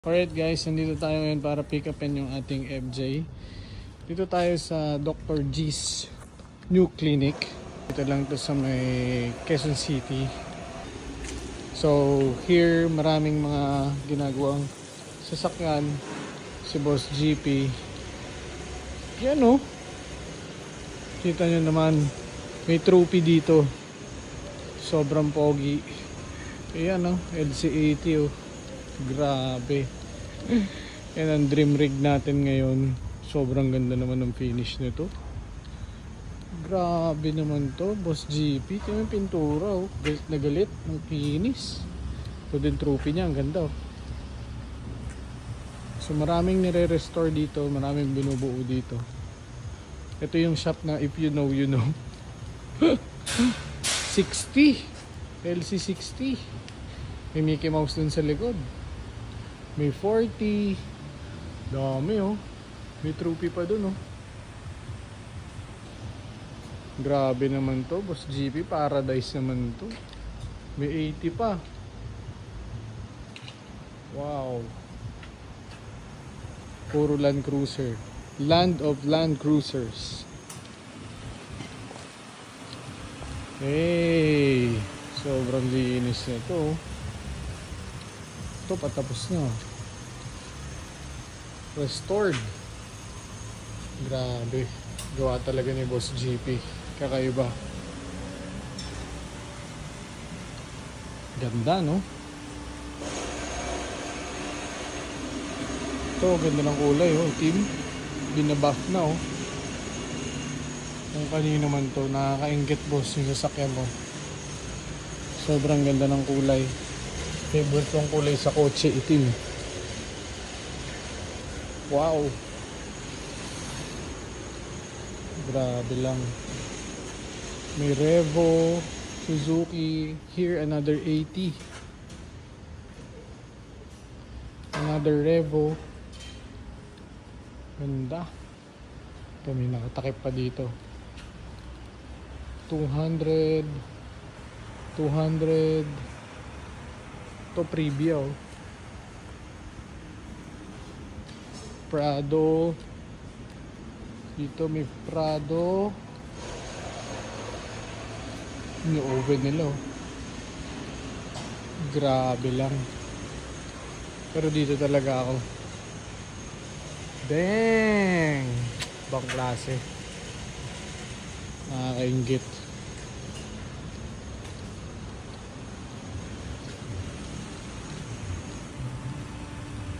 Alright guys, nandito tayo ngayon para pick upin yung ating FJ. Dito tayo sa Dr. G's new clinic. Dito lang to sa may Quezon City. So here maraming mga ginagawang sasakyan. Si Boss GP. Yan o. Kita nyo naman, may trophy dito. Sobrang pogi. Ayan o, LC80 o. Grabe. Yan ang dream rig natin ngayon. Sobrang ganda naman ng finish nito. Grabe naman to, Boss GP. Ito yung pintura oh. Galit na galit ng finish. Ito din trophy niya, ang ganda oh. So maraming nire-restore dito, maraming binubuo dito. Ito yung shop na if you know, you know. 60 LC60. May Mickey Mouse dun sa likod. May 40. Dami oh. May trophy pa dun oh. Grabe naman to, Boss GP. Paradise naman to. May 80 pa. Wow. Puro Land Cruiser. Land of Land Cruisers. Hey, sobrang linis na ito. Ito patapos na. Restored. Grabe. Gawa talaga ni Boss GP. Kakaiba. Ganda no? Ito, ganda ng kulay oh. Team. Binabuff na oh. Kung kanino man to, nakakaingit boss yung sasakyan mo. Sobrang ganda ng kulay. Favorite kong kulay sa kotse, itim. Wow. Grabe lang. May Revo, Suzuki. Here another 80. Another Revo. Ganda. Ito may nakatakip pa dito. 200. Ito Previa oh. Prado. Dito may Prado. Yung oven nila oh. Grabe lang. Pero dito talaga ako. Dang! Bang klase. Nakakaingit.